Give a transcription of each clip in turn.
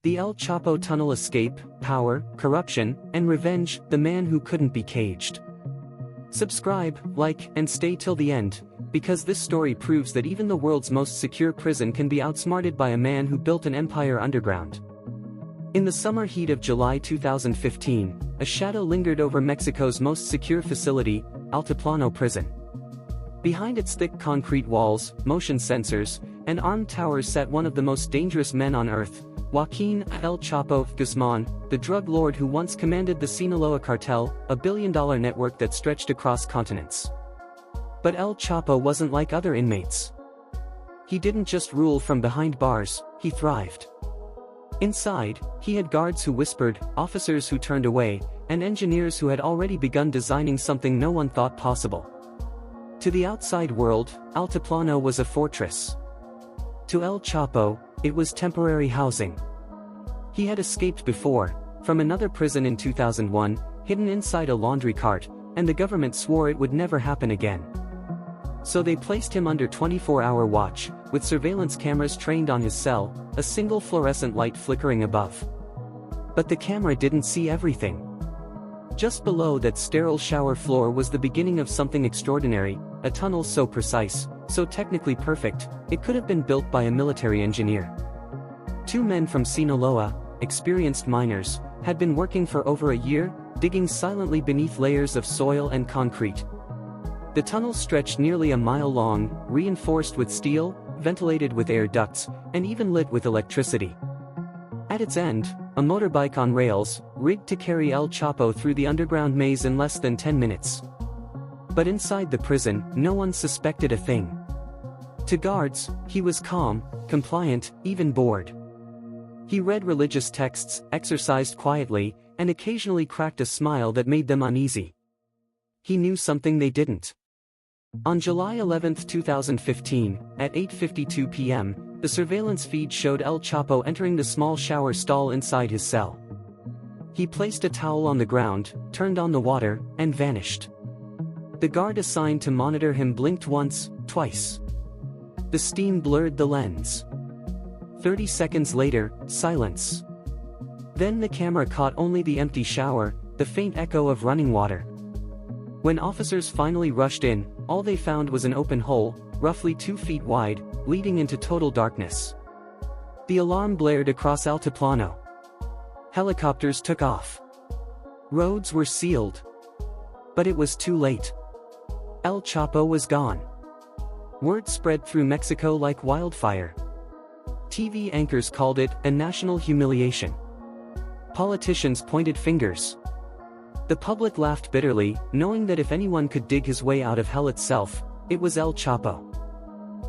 The El Chapo Tunnel Escape, Power, Corruption, and Revenge, the man who couldn't be caged. Subscribe, like, and stay till the end, because this story proves that even the world's most secure prison can be outsmarted by a man who built an empire underground. In the summer heat of July 2015, a shadow lingered over Mexico's most secure facility, Altiplano Prison. Behind its thick concrete walls, motion sensors, and armed towers sat one of the most dangerous men on earth, Joaquín El Chapo Guzmán, the drug lord who once commanded the Sinaloa cartel, a billion-dollar network that stretched across continents. But El Chapo wasn't like other inmates. He didn't just rule from behind bars, he thrived. Inside, he had guards who whispered, officers who turned away, and engineers who had already begun designing something no one thought possible. To the outside world, Altiplano was a fortress. To El Chapo, it was temporary housing. He had escaped before, from another prison in 2001, hidden inside a laundry cart, and the government swore it would never happen again. So they placed him under 24-hour watch, with surveillance cameras trained on his cell, a single fluorescent light flickering above. But the camera didn't see everything. Just below that sterile shower floor was the beginning of something extraordinary, a tunnel so precise, so technically perfect, it could have been built by a military engineer. Two men from Sinaloa, experienced miners, had been working for over a year, digging silently beneath layers of soil and concrete. The tunnel stretched nearly a mile long, reinforced with steel, ventilated with air ducts, and even lit with electricity. At its end, a motorbike on rails, rigged to carry El Chapo through the underground maze in less than 10 minutes. But inside the prison, no one suspected a thing. To guards, he was calm, compliant, even bored. He read religious texts, exercised quietly, and occasionally cracked a smile that made them uneasy. He knew something they didn't. On July 11, 2015, at 8:52 p.m., the surveillance feed showed El Chapo entering the small shower stall inside his cell. He placed a towel on the ground, turned on the water, and vanished. The guard assigned to monitor him blinked once, twice. The steam blurred the lens. 30 seconds later, silence. Then the camera caught only the empty shower, the faint echo of running water. When officers finally rushed in, all they found was an open hole, roughly 2 feet wide, leading into total darkness. The alarm blared across Altiplano. Helicopters took off. Roads were sealed. But it was too late. El Chapo was gone. Word spread through Mexico like wildfire. TV anchors called it a national humiliation. Politicians pointed fingers. The public laughed bitterly, knowing that if anyone could dig his way out of hell itself, it was El Chapo.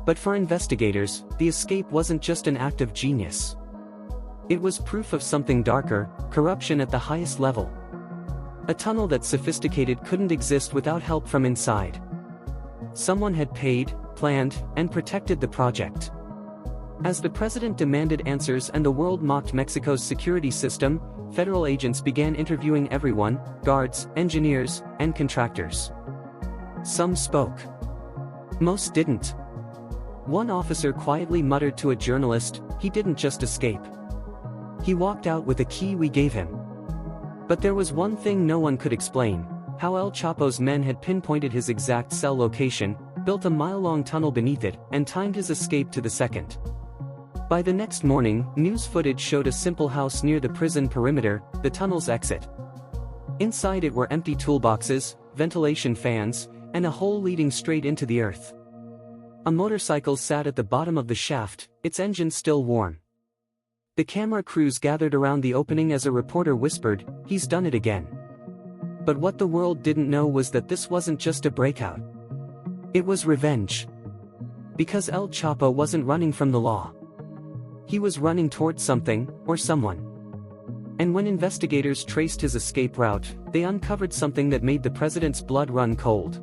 But for investigators, the escape wasn't just an act of genius. It was proof of something darker, corruption at the highest level. A tunnel that sophisticated couldn't exist without help from inside. Someone had paid, planned, and protected the project. As the president demanded answers and the world mocked Mexico's security system, federal agents began interviewing everyone, guards, engineers, and contractors. Some spoke. Most didn't. One officer quietly muttered to a journalist, "He didn't just escape. He walked out with a key we gave him." But there was one thing no one could explain: how El Chapo's men had pinpointed his exact cell location, built a mile-long tunnel beneath it, and timed his escape to the second. By the next morning, news footage showed a simple house near the prison perimeter, the tunnel's exit. Inside it were empty toolboxes, ventilation fans, and a hole leading straight into the earth. A motorcycle sat at the bottom of the shaft, its engine still warm. The camera crews gathered around the opening as a reporter whispered, "He's done it again." But what the world didn't know was that this wasn't just a breakout. It was revenge. Because El Chapo wasn't running from the law. He was running toward something, or someone. And when investigators traced his escape route, they uncovered something that made the president's blood run cold.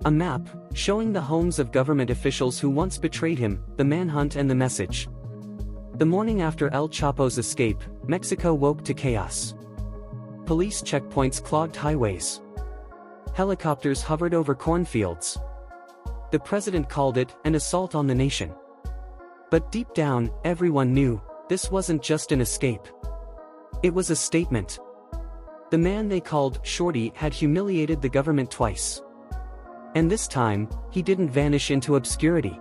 A map, showing the homes of government officials who once betrayed him, the manhunt and the message. The morning after El Chapo's escape, Mexico woke to chaos. Police checkpoints clogged highways. Helicopters hovered over cornfields. The president called it an assault on the nation. But deep down, everyone knew, this wasn't just an escape. It was a statement. The man they called Shorty had humiliated the government twice. And this time, he didn't vanish into obscurity.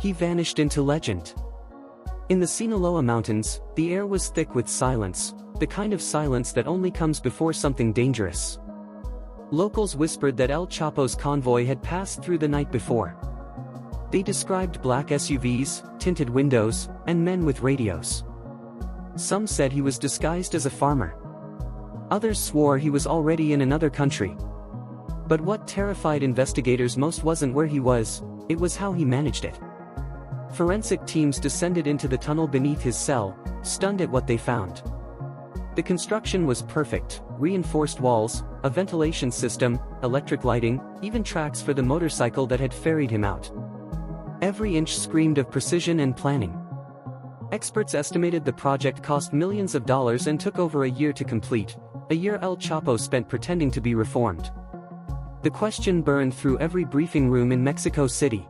He vanished into legend. In the Sinaloa mountains, the air was thick with silence, the kind of silence that only comes before something dangerous. Locals whispered that El Chapo's convoy had passed through the night before. They described black SUVs, tinted windows, and men with radios. Some said he was disguised as a farmer. Others swore he was already in another country. But what terrified investigators most wasn't where he was, it was how he managed it. Forensic teams descended into the tunnel beneath his cell, stunned at what they found. The construction was perfect: reinforced walls, a ventilation system, electric lighting, even tracks for the motorcycle that had ferried him out. Every inch screamed of precision and planning. Experts estimated the project cost millions of dollars and took over a year to complete, a year El Chapo spent pretending to be reformed. The question burned through every briefing room in Mexico City.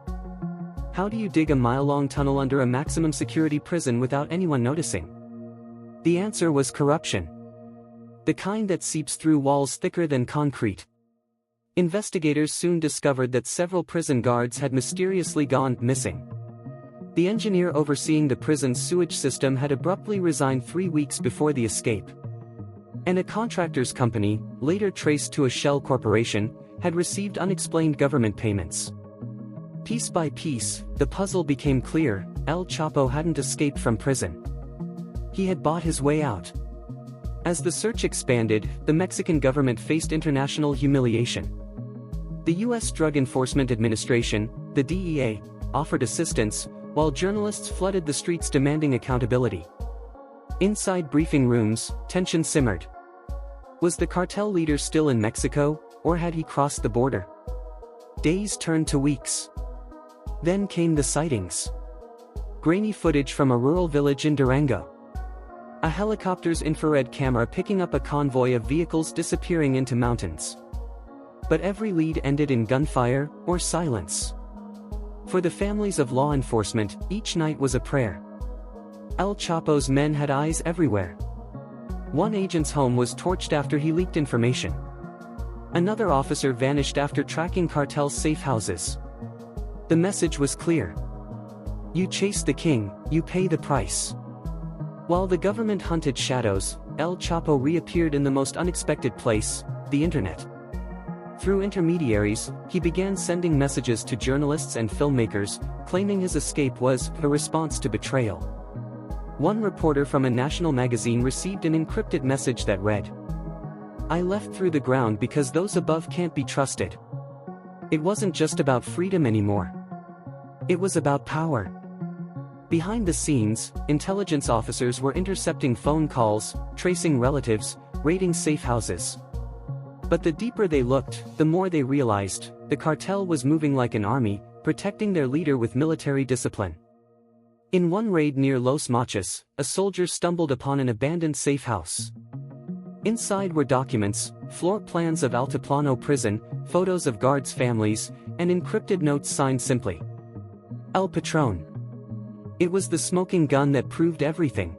How do you dig a mile-long tunnel under a maximum security prison without anyone noticing? The answer was corruption. The kind that seeps through walls thicker than concrete. Investigators soon discovered that several prison guards had mysteriously gone missing. The engineer overseeing the prison's sewage system had abruptly resigned 3 weeks before the escape. And a contractor's company, later traced to a shell corporation, had received unexplained government payments. Piece by piece, the puzzle became clear: El Chapo hadn't escaped from prison. He had bought his way out. As the search expanded, the Mexican government faced international humiliation. The U.S. Drug Enforcement Administration, the DEA, offered assistance, while journalists flooded the streets demanding accountability. Inside briefing rooms, tension simmered. Was the cartel leader still in Mexico, or had he crossed the border? Days turned to weeks. Then came the sightings. Grainy footage from a rural village in Durango. A helicopter's infrared camera picking up a convoy of vehicles disappearing into mountains. But every lead ended in gunfire or silence. For the families of law enforcement, each night was a prayer. El Chapo's men had eyes everywhere. One agent's home was torched after he leaked information. Another officer vanished after tracking cartel safe houses. The message was clear. You chase the king, you pay the price. While the government hunted shadows, El Chapo reappeared in the most unexpected place: the internet. Through intermediaries, he began sending messages to journalists and filmmakers, claiming his escape was a response to betrayal. One reporter from a national magazine received an encrypted message that read, "I left through the ground because those above can't be trusted." It wasn't just about freedom anymore. It was about power. Behind the scenes, intelligence officers were intercepting phone calls, tracing relatives, raiding safe houses. But the deeper they looked, the more they realized, the cartel was moving like an army, protecting their leader with military discipline. In one raid near Los Mochis, a soldier stumbled upon an abandoned safe house. Inside were documents, floor plans of Altiplano prison, photos of guards' families, and encrypted notes signed simply, El Patron. It was the smoking gun that proved everything.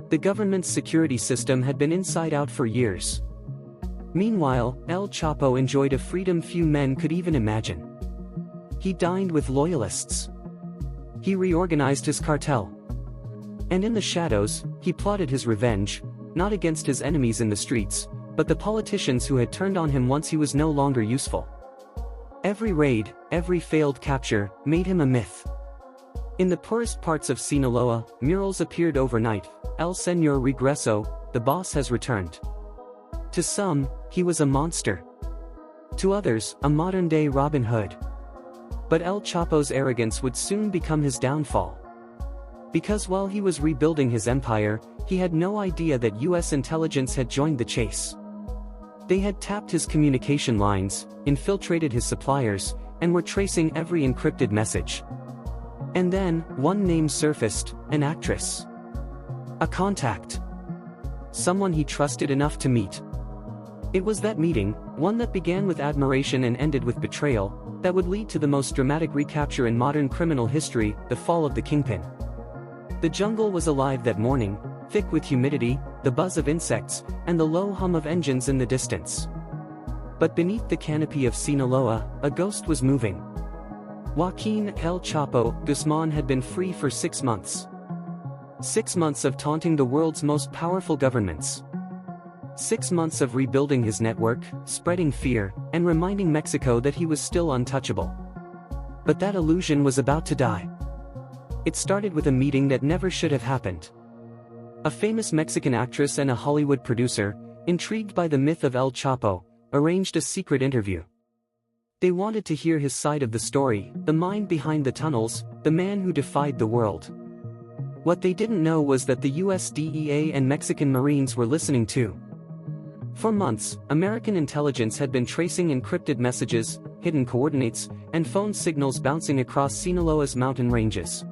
The government's security system had been inside out for years. Meanwhile, El Chapo enjoyed a freedom few men could even imagine. He dined with loyalists. He reorganized his cartel. And in the shadows, he plotted his revenge, not against his enemies in the streets, but the politicians who had turned on him once he was no longer useful. Every raid, every failed capture, made him a myth. In the poorest parts of Sinaloa, murals appeared overnight: El Señor Regreso, the boss has returned. To some, he was a monster. To others, a modern-day Robin Hood. But El Chapo's arrogance would soon become his downfall. Because while he was rebuilding his empire, he had no idea that US intelligence had joined the chase. They had tapped his communication lines, infiltrated his suppliers, and were tracing every encrypted message. And then, one name surfaced: an actress. A contact. Someone he trusted enough to meet. It was that meeting, one that began with admiration and ended with betrayal, that would lead to the most dramatic recapture in modern criminal history: the fall of the Kingpin. The jungle was alive that morning, thick with humidity, the buzz of insects, and the low hum of engines in the distance. But beneath the canopy of Sinaloa, a ghost was moving. Joaquín El Chapo Guzmán had been free for 6 months. 6 months of taunting the world's most powerful governments. 6 months of rebuilding his network, spreading fear, and reminding Mexico that he was still untouchable. But that illusion was about to die. It started with a meeting that never should have happened. A famous Mexican actress and a Hollywood producer, intrigued by the myth of El Chapo, arranged a secret interview. They wanted to hear his side of the story, the mind behind the tunnels, the man who defied the world. What they didn't know was that the US DEA and Mexican Marines were listening too. For months, American intelligence had been tracing encrypted messages, hidden coordinates, and phone signals bouncing across Sinaloa's mountain ranges.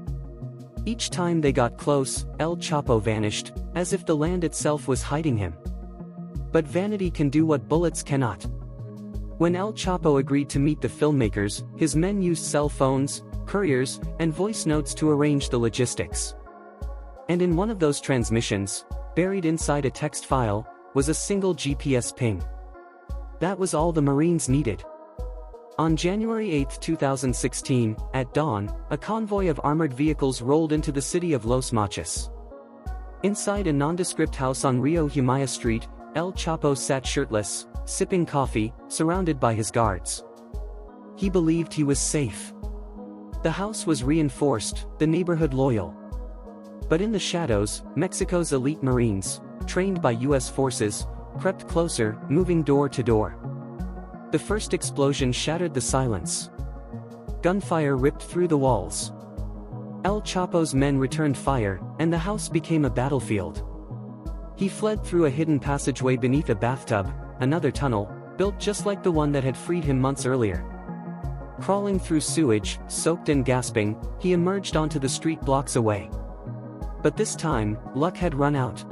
Each time they got close, El Chapo vanished, as if the land itself was hiding him. But vanity can do what bullets cannot. When El Chapo agreed to meet the filmmakers, his men used cell phones, couriers, and voice notes to arrange the logistics. And in one of those transmissions, buried inside a text file, was a single GPS ping. That was all the Marines needed. On January 8, 2016, at dawn, a convoy of armored vehicles rolled into the city of Los Mochis. Inside a nondescript house on Rio Humaya Street, El Chapo sat shirtless, sipping coffee, surrounded by his guards. He believed he was safe. The house was reinforced, the neighborhood loyal. But in the shadows, Mexico's elite Marines, trained by US forces, crept closer, moving door to door. The first explosion shattered the silence. Gunfire ripped through the walls. El Chapo's men returned fire, and the house became a battlefield. He fled through a hidden passageway beneath a bathtub, another tunnel, built just like the one that had freed him months earlier. Crawling through sewage, soaked and gasping, he emerged onto the street blocks away. But this time, luck had run out.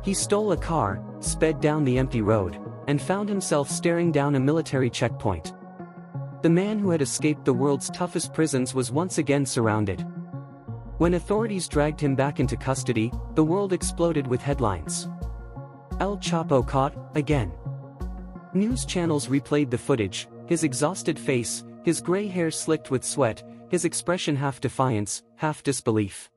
He stole a car, sped down the empty road, and found himself staring down a military checkpoint. The man who had escaped the world's toughest prisons was once again surrounded. When authorities dragged him back into custody, the world exploded with headlines. El Chapo caught, again. News channels replayed the footage, his exhausted face, his gray hair slicked with sweat, his expression half defiance, half disbelief.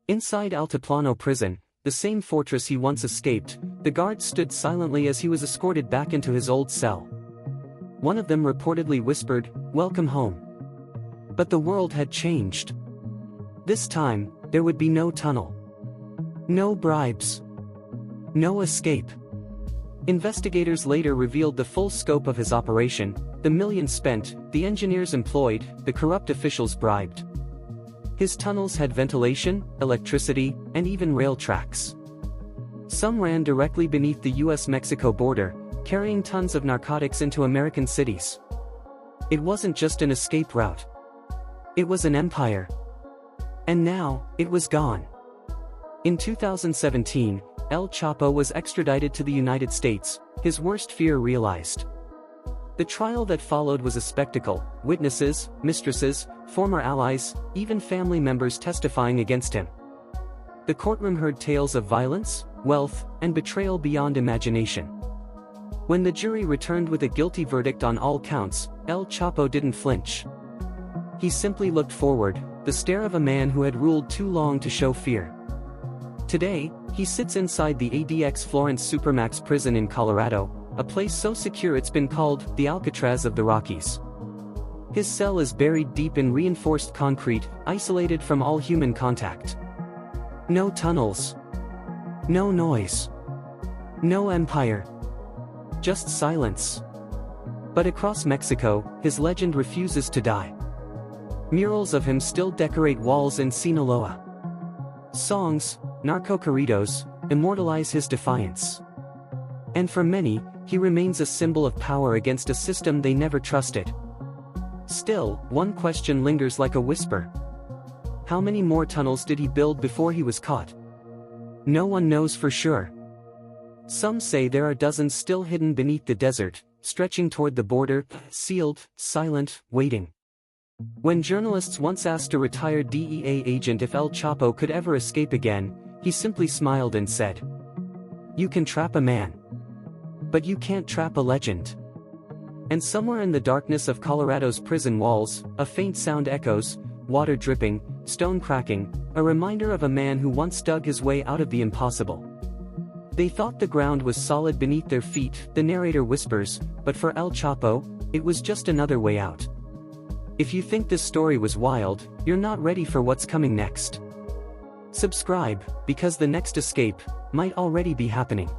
Inside Altiplano prison, the same fortress he once escaped, the guards stood silently as he was escorted back into his old cell. One of them reportedly whispered, "Welcome home." But the world had changed. This time, there would be no tunnel. No bribes. No escape. Investigators later revealed the full scope of his operation, the millions spent, the engineers employed, the corrupt officials bribed. His tunnels had ventilation, electricity, and even rail tracks. Some ran directly beneath the US-Mexico border, carrying tons of narcotics into American cities. It wasn't just an escape route. It was an empire. And now, it was gone. In 2017, El Chapo was extradited to the United States, his worst fear realized. The trial that followed was a spectacle, witnesses, mistresses, former allies, even family members testifying against him. The courtroom heard tales of violence, wealth, and betrayal beyond imagination. When the jury returned with a guilty verdict on all counts, El Chapo didn't flinch. He simply looked forward, the stare of a man who had ruled too long to show fear. Today, he sits inside the ADX Florence Supermax prison in Colorado, a place so secure it's been called the Alcatraz of the Rockies. His cell is buried deep in reinforced concrete, isolated from all human contact. No tunnels. No noise. No empire. Just silence. But across Mexico, his legend refuses to die. Murals of him still decorate walls in Sinaloa. Songs, narco-corridos, immortalize his defiance. And for many, he remains a symbol of power against a system they never trusted. Still, one question lingers like a whisper. How many more tunnels did he build before he was caught? No one knows for sure. Some say there are dozens still hidden beneath the desert, stretching toward the border, sealed, silent, waiting. When journalists once asked a retired DEA agent if El Chapo could ever escape again, he simply smiled and said, "You can trap a man. But you can't trap a legend." And somewhere in the darkness of Colorado's prison walls, a faint sound echoes, water dripping, stone cracking, a reminder of a man who once dug his way out of the impossible. They thought the ground was solid beneath their feet, the narrator whispers, but for El Chapo, it was just another way out. If you think this story was wild, you're not ready for what's coming next. Subscribe, because the next escape might already be happening.